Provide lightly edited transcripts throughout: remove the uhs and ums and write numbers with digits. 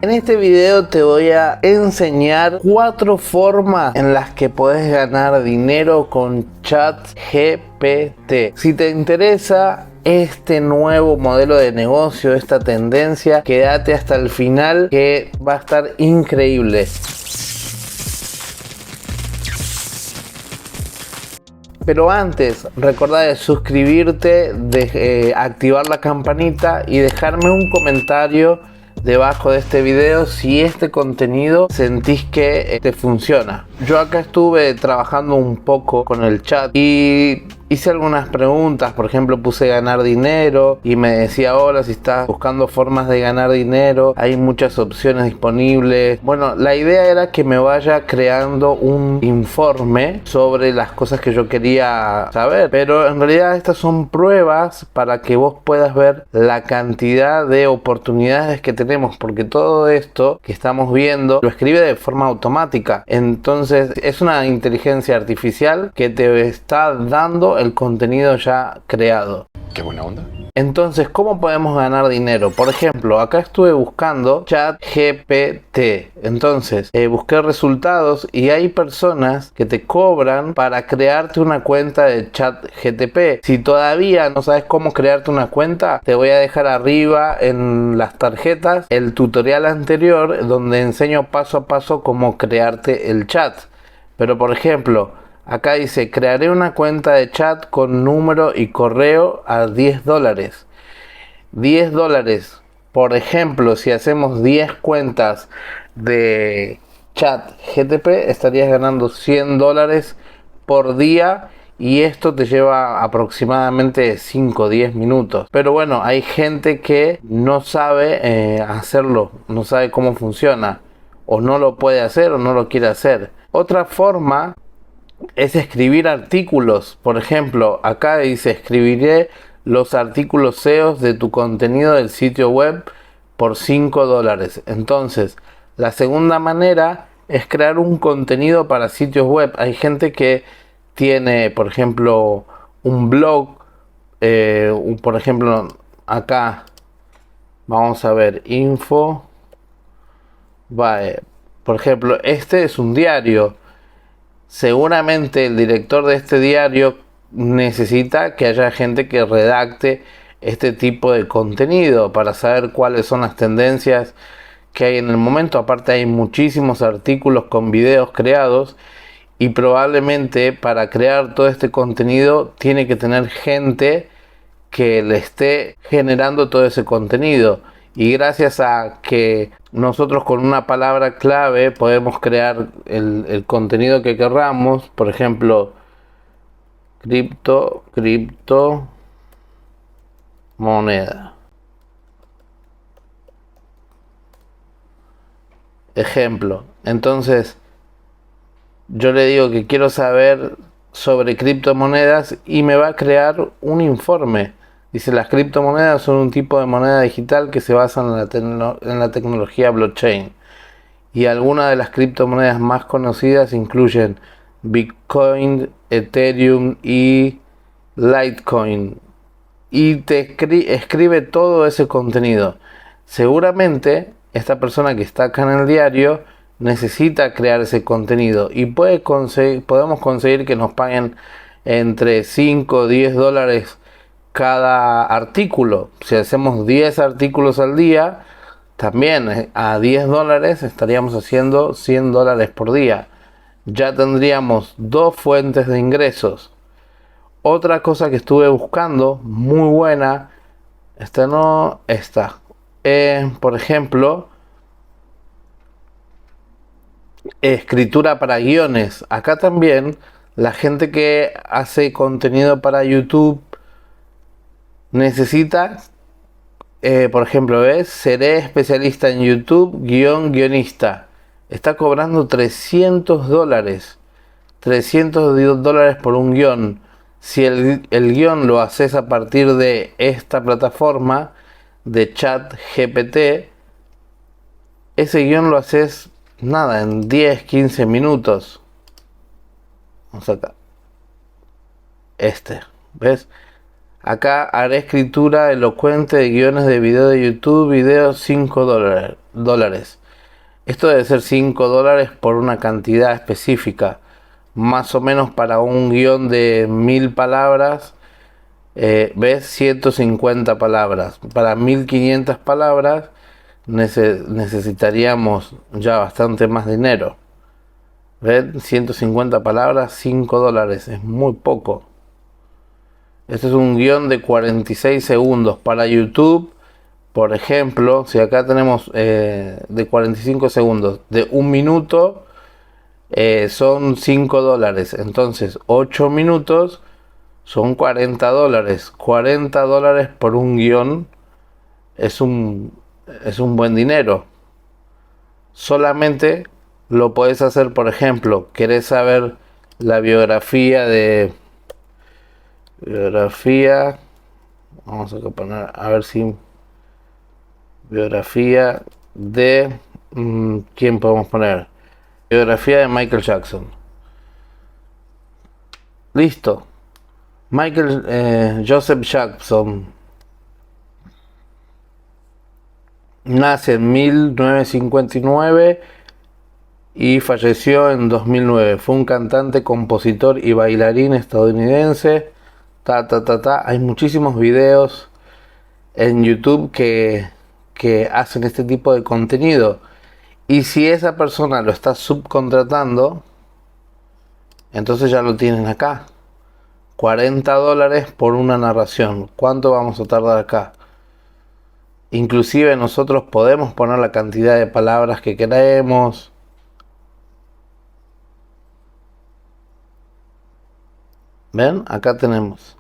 En este video te voy a enseñar 4 formas en las que puedes ganar dinero con ChatGPT. Si te interesa este nuevo modelo de negocio, esta tendencia, quédate hasta el final que va a estar increíble. Pero antes, recuerda de suscribirte, de activar la campanita y dejarme un comentario debajo de este video si este contenido sentís que te funciona. Yo acá estuve trabajando un poco con el chat y hice algunas preguntas. Por ejemplo, puse ganar dinero y me decía: hola, si estás buscando formas de ganar dinero, hay muchas opciones disponibles. Bueno, la idea era que me vaya creando un informe sobre las cosas que yo quería saber, pero en realidad estas son pruebas para que vos puedas ver la cantidad de oportunidades que tenemos, porque todo esto que estamos viendo lo escribe de forma automática. Entonces es una inteligencia artificial que te está dando el contenido ya creado. Qué buena onda. Entonces, ¿cómo podemos ganar dinero? Por ejemplo, acá estuve buscando ChatGPT. Entonces, busqué resultados y hay personas que te cobran para crearte una cuenta de ChatGPT. Si todavía no sabes cómo crearte una cuenta, te voy a dejar arriba en las tarjetas el tutorial anterior donde enseño paso a paso cómo crearte el chat. Pero por ejemplo, acá dice: crearé una cuenta de chat con número y correo a $10. $10. Por ejemplo, si hacemos 10 cuentas de chat GTP, estarías ganando $100 por día. Y esto te lleva aproximadamente 5 o 10 minutos. Pero bueno, hay gente que no sabe hacerlo, no sabe cómo funciona, o no lo puede hacer o no lo quiere hacer. Otra forma es escribir artículos. Por ejemplo, acá dice: escribiré los artículos SEO de tu contenido del sitio web por $5. Entonces, la segunda manera es crear un contenido para sitios web. Hay gente que tiene, por ejemplo, un blog. Por ejemplo, acá vamos a ver info. Por ejemplo, este es un diario. Seguramente el director de este diario necesita que haya gente que redacte este tipo de contenido para saber cuáles son las tendencias que hay en el momento. Aparte, hay muchísimos artículos con videos creados y probablemente para crear todo este contenido tiene que tener gente que le esté generando todo ese contenido. Y gracias a que nosotros con una palabra clave podemos crear el contenido que querramos. Por ejemplo, cripto moneda. Ejemplo. Entonces, yo le digo que quiero saber sobre criptomonedas y me va a crear un informe. Dice: las criptomonedas son un tipo de moneda digital que se basa en la tecnología blockchain. Y algunas de las criptomonedas más conocidas incluyen Bitcoin, Ethereum y Litecoin. Y te escribe todo ese contenido. Seguramente esta persona que está acá en el diario necesita crear ese contenido y podemos conseguir que nos paguen entre 5 o 10 dólares cada artículo. Si hacemos 10 artículos al día, también a $10 estaríamos haciendo $100 por día. Ya tendríamos 2 fuentes de ingresos. Otra cosa que estuve buscando, muy buena, por ejemplo, escritura para guiones. Acá también la gente que hace contenido para YouTube necesita, por ejemplo, seré especialista en YouTube guionista. Está cobrando $300. $300 por un guión. Si el guión lo haces a partir de esta plataforma de ChatGPT, ese guión lo haces en 10-15 minutos. Vamos acá. ¿Ves? Acá haré escritura elocuente de guiones de video de YouTube, videos $5. dólares. Esto debe ser 5 dólares por una cantidad específica. Más o menos para un guión de 1000 palabras, ¿ves? 150 palabras. Para 1500 palabras necesitaríamos ya bastante más dinero. ¿Ven? 150 palabras, 5 dólares. Es muy poco. Este es un guión de 46 segundos. Para YouTube, por ejemplo, si acá tenemos de 45 segundos, de 1 minuto, son 5 dólares. Entonces 8 minutos son 40 dólares. 40 dólares por un guión es un buen dinero. Solamente lo podés hacer, por ejemplo, querés saber la biografía vamos a poner, a ver si biografía de ¿quién podemos poner? Biografía de Michael Jackson. Listo. Joseph Jackson nace en 1959 y falleció en 2009. Fue un cantante, compositor y bailarín estadounidense. Hay muchísimos videos en YouTube que hacen este tipo de contenido. Y si esa persona lo está subcontratando, entonces ya lo tienen acá. 40 dólares por una narración. ¿Cuánto vamos a tardar acá? Inclusive nosotros podemos poner la cantidad de palabras que queremos. ¿Ven? Acá tenemos.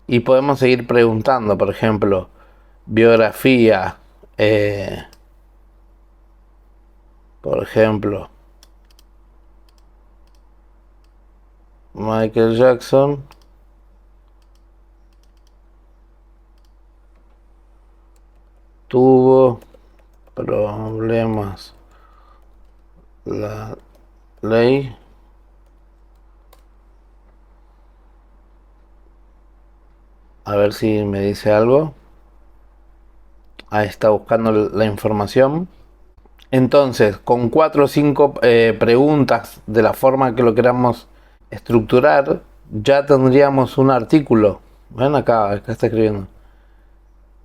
Y podemos seguir preguntando, por ejemplo, biografía, por ejemplo, Michael Jackson tuvo problemas. La ley a ver si me dice algo. Ahí está buscando la información. Entonces, con 4 o 5 preguntas de la forma que lo queramos estructurar, ya tendríamos un artículo. Ven acá está escribiendo.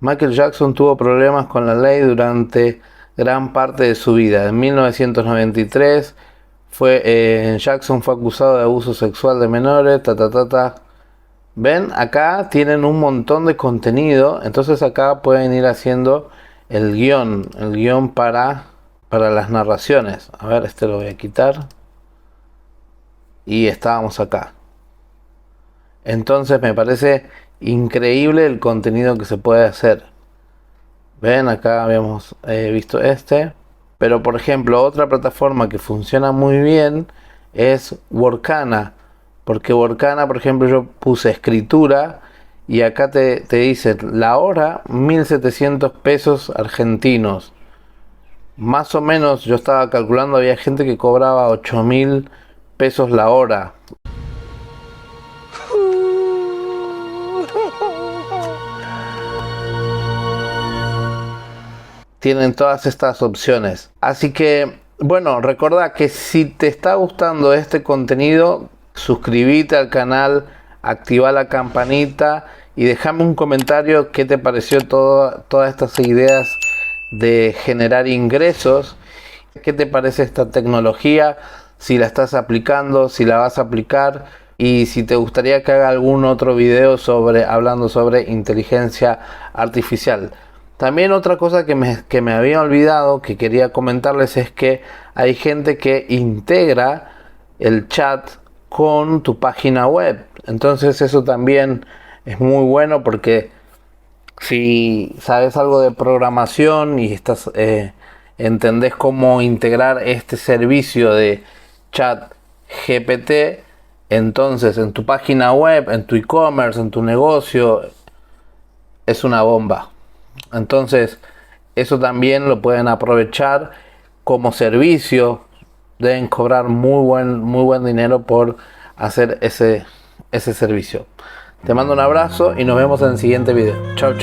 Michael Jackson tuvo problemas con la ley durante gran parte de su vida. En 1993 Jackson fue acusado de abuso sexual de menores. Ven, acá tienen un montón de contenido. Entonces acá pueden ir haciendo el guión para las narraciones. A ver, este lo voy a quitar. Y estábamos acá. Entonces me parece increíble el contenido que se puede hacer. Ven, acá habíamos visto este. Pero por ejemplo, otra plataforma que funciona muy bien es Workana. Porque Workana, por ejemplo, yo puse escritura y acá te dice la hora 1700 pesos argentinos. Más o menos yo estaba calculando, había gente que cobraba 8000 pesos la hora. Tienen todas estas opciones. Así que, bueno, recordá que si te está gustando este contenido, suscríbete al canal, activa la campanita y déjame un comentario qué te pareció todas estas ideas de generar ingresos. ¿Qué te parece esta tecnología? Si la estás aplicando, si la vas a aplicar y si te gustaría que haga algún otro video hablando sobre inteligencia artificial. También otra cosa que me había olvidado, que quería comentarles, es que hay gente que integra el chat con tu página web. Entonces eso también es muy bueno, porque si sabes algo de programación y entendés cómo integrar este servicio de chat GPT, entonces en tu página web, en tu e-commerce, en tu negocio, es una bomba. Entonces eso también lo pueden aprovechar como servicio. Deben cobrar muy buen dinero por hacer ese servicio. Te mando un abrazo y nos vemos en el siguiente video. Chau.